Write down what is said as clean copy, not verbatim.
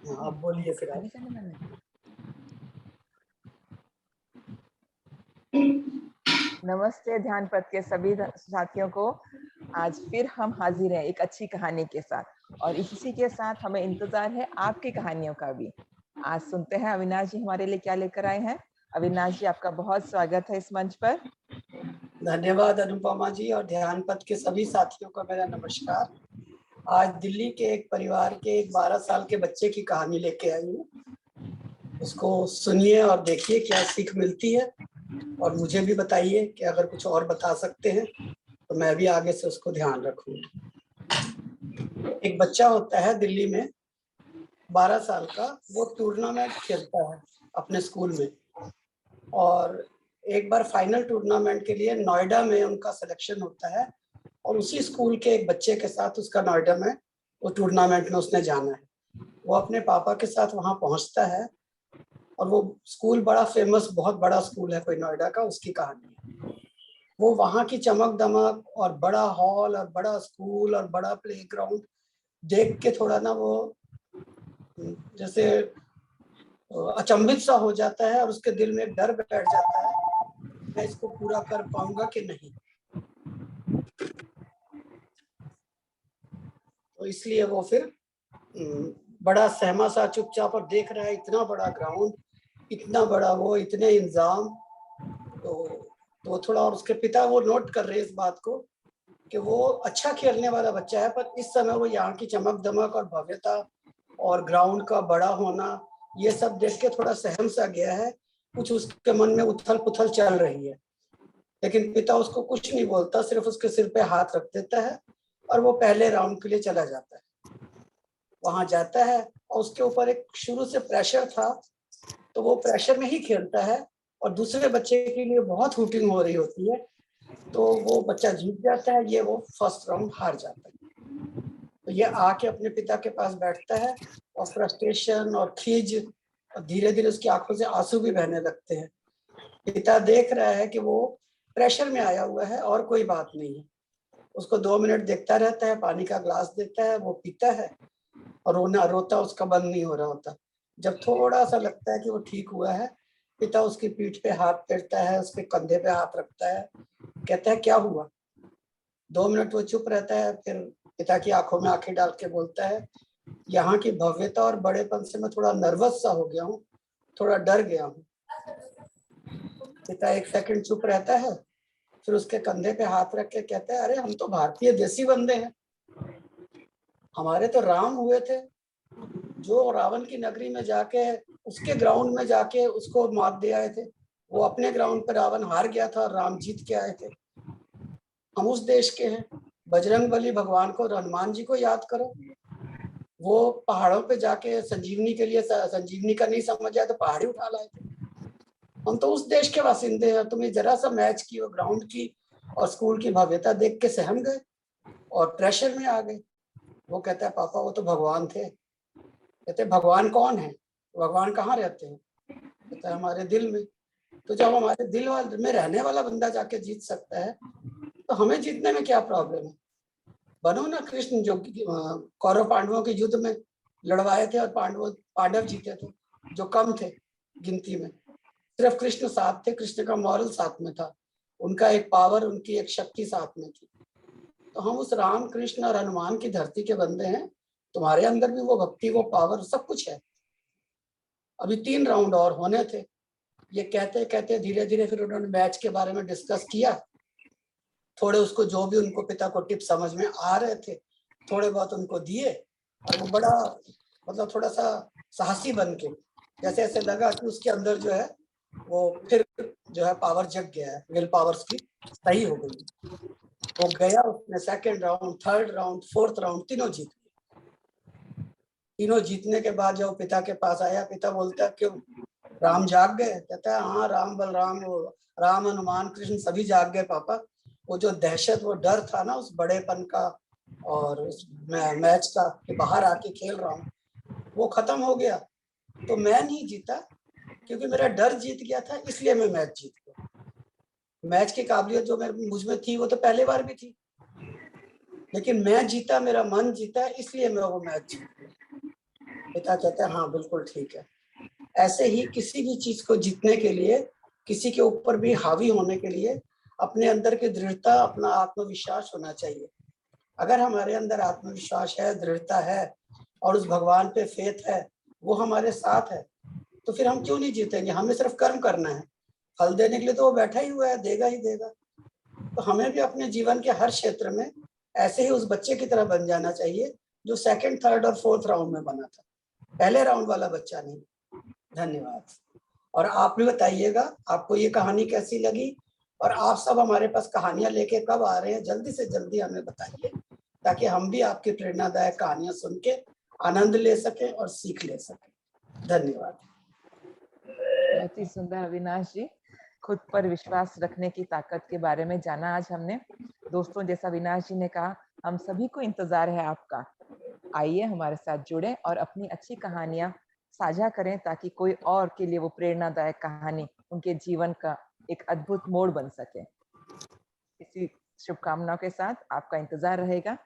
हाँ, आप बोलिए फिर आप। नमस्ते ध्यान पथ के सभी साथियों को। आज फिर हम हाजिर हैं एक अच्छी कहानी के साथ और इसी के साथ हमें इंतजार है आपकी कहानियों का भी। आज सुनते हैं अविनाश जी हमारे लिए क्या लेकर आए हैं। अविनाश जी, आपका बहुत स्वागत है इस मंच पर। धन्यवाद अनुपमा जी, और ध्यान पथ के सभी साथियों को मेरा नमस्कार। आज दिल्ली के एक परिवार के एक 12 साल के बच्चे की कहानी लेके आई हूँ। उसको सुनिए और देखिए क्या सीख मिलती है, और मुझे भी बताइए कि अगर कुछ और बता सकते हैं तो मैं भी आगे से उसको ध्यान रखूंगा। एक बच्चा होता है दिल्ली में, 12 साल का। वो टूर्नामेंट खेलता है अपने स्कूल में, और एक बार फाइनल टूर्नामेंट के लिए नोएडा में उनका सिलेक्शन होता है, और उसी स्कूल के एक बच्चे के साथ उसका नोएडा में वो टूर्नामेंट में उसने जाना है। वो अपने पापा के साथ वहां पहुंचता है, और वो स्कूल बड़ा फेमस, बहुत बड़ा स्कूल है कोई नोएडा का, उसकी कहानी है। वो वहां की चमक दमक और बड़ा हॉल और बड़ा स्कूल और बड़ा प्लेग्राउंड देख के थोड़ा ना वो जैसे अचंभित सा हो जाता है, और उसके दिल में एक डर बैठ जाता है, मैं इसको पूरा कर पाऊंगा कि नहीं। तो इसलिए वो फिर बड़ा सहमा सा चुपचाप और देख रहा है, इतना बड़ा ग्राउंड, इतना बड़ा वो, इतने इंतजाम। तो थोड़ा, और उसके पिता वो नोट कर रहे हैं इस बात को कि वो अच्छा खेलने वाला बच्चा है, पर इस समय वो यहाँ की चमक दमक और भव्यता और ग्राउंड का बड़ा होना, ये सब देख के थोड़ा सहम सा गया है। कुछ उसके मन में उथल पुथल चल रही है, लेकिन पिता उसको कुछ नहीं बोलता, सिर्फ उसके सिर पे हाथ रख देता है, और वो पहले राउंड के लिए चला जाता है। वहां जाता है, और उसके ऊपर एक शुरू से प्रेशर था, तो वो प्रेशर में ही खेलता है, और दूसरे बच्चे के लिए बहुत हूटिंग हो रही होती है, तो वो बच्चा जीत जाता है, ये वो फर्स्ट राउंड हार जाता है। तो ये आके अपने पिता के पास बैठता है, और फ्रस्ट्रेशन और खीज, और धीरे धीरे उसकी आंखों से आंसू भी बहने लगते हैं। पिता देख रहा है कि वो प्रेशर में आया हुआ है, और कोई बात नहीं है। उसको 2 मिनट देखता रहता है, पानी का ग्लास देता है, वो पीता है, और रोता उसका बंद नहीं हो रहा होता। जब थोड़ा सा लगता है कि वो ठीक हुआ है, पिता उसकी पीठ पे हाथ फेरता है, उसके कंधे पे हाथ रखता है, कहता है क्या हुआ। 2 मिनट वो चुप रहता है, फिर पिता की आंखों में आंखें डाल के बोलता है, यहाँ की भव्यता और बड़ेपन से मैं थोड़ा नर्वस सा हो गया हूँ, थोड़ा डर गया हूँ। पिता एक सेकंड चुप रहता है, फिर उसके कंधे पे हाथ रख के कहता है, अरे हम तो भारतीय देसी बंदे हैं, हमारे तो राम हुए थे, जो रावण की नगरी में जाके उसके ग्राउंड में जाके उसको मात दे आए थे। वो अपने ग्राउंड पर रावण हार गया था और राम जीत के आए थे। हम उस देश के हैं। बजरंगबली भगवान को, हनुमान जी को याद करो, वो पहाड़ों पे जाके संजीवनी के लिए, संजीवनी का नहीं समझ आया तो पहाड़ी उठा लाए थे। हम तो उस देश के बासिंदे हैं। तुम्हें जरा सा मैच की और ग्राउंड की और स्कूल की भव्यता देख के सहम गए और प्रेशर में आ गए। वो कहता है, पापा वो तो भगवान थे। कहते भगवान कौन है, भगवान कहाँ रहते हैं। कहता है हमारे दिल में। तो जब हमारे दिल में रहने वाला बंदा जाके जीत सकता है, तो हमें जीतने में क्या प्रॉब्लम है। बनो ना कृष्ण, जो कौरव पांडवों के युद्ध में लड़वाए थे और पांडव जीते थे, जो कम थे गिनती में। सिर्फ कृष्ण साथ थे, कृष्ण का मॉरल साथ में था, उनका एक पावर, उनकी एक शक्ति साथ में थी। तो हम उस राम कृष्ण और हनुमान की धरती के बंदे हैं। तुम्हारे अंदर भी वो भक्ति, वो पावर, सब कुछ है। अभी 3 राउंड और होने थे। ये कहते कहते धीरे धीरे फिर उन्होंने मैच के बारे में डिस्कस किया। थोड़े उसको जो भी उनको पिता को टिप्स समझ में आ रहे थे, थोड़े बहुत उनको दिए, और वो बड़ा मतलब थोड़ा सा साहसी बन के, जैसे ऐसे लगा कि उसके अंदर जो है वो फिर जो है पावर जग गया है, विल पावर्स की सही हो गई। वो गया, उसने second round, third round, fourth round तीनों जीत गए। तीनों जीतने के बाद जब पिता के पास आया, पिता बोलता है क्यों राम जाग गए। कहता है हाँ, राम बलराम, राम हनुमान कृष्ण सभी जाग गए पापा। वो जो दहशत, वो डर था ना उस बड़ेपन का और उस मैच का कि बाहर आके खेल रहा हूँ, वो खत्म हो गया। तो मैं नहीं जीता क्योंकि मेरा डर जीत गया था, इसलिए मैं मैच जीत गया। मैच की काबिलियत जो मुझ में थी वो तो पहले बार भी थी, लेकिन मैं जीता, मेरा मन जीता, इसलिए मैं वो मैच जीत गया। पिता कहते हैं हाँ बिल्कुल ठीक है। ऐसे ही किसी भी चीज को जीतने के लिए, किसी के ऊपर भी हावी होने के लिए अपने अंदर की दृढ़ता, अपना आत्मविश्वास होना चाहिए। अगर हमारे अंदर आत्मविश्वास है, दृढ़ता है और उस भगवान पे फेथ है, वो हमारे साथ है, तो फिर हम क्यों नहीं जीतेंगे? हमें सिर्फ कर्म करना है, फल देने के लिए तो वो बैठा ही हुआ है, देगा ही देगा। तो हमें भी अपने जीवन के हर क्षेत्र में ऐसे ही उस बच्चे की तरह बन जाना चाहिए जो सेकंड, थर्ड और फोर्थ राउंड में बना था, पहले राउंड वाला बच्चा नहीं। धन्यवाद। और आप भी बताइएगा आपको ये कहानी कैसी लगी, और आप सब हमारे पास कहानियां लेके कब आ रहे हैं, जल्दी से जल्दी हमें बताइए, ताकि हम भी आपकी प्रेरणादायक कहानियां सुन के आनंद ले सकें और सीख ले सकें। धन्यवाद। बहुत ही सुंदर अविनाश जी, खुद पर विश्वास रखने की ताकत के बारे में जाना आज हमने। दोस्तों, जैसा अविनाश जी ने कहा, हम सभी को इंतजार है आपका। आइए हमारे साथ जुड़े और अपनी अच्छी कहानियां साझा करें, ताकि कोई और के लिए वो प्रेरणादायक कहानी उनके जीवन का एक अद्भुत मोड़ बन सके। इसी शुभकामनाओं के साथ आपका इंतजार रहेगा।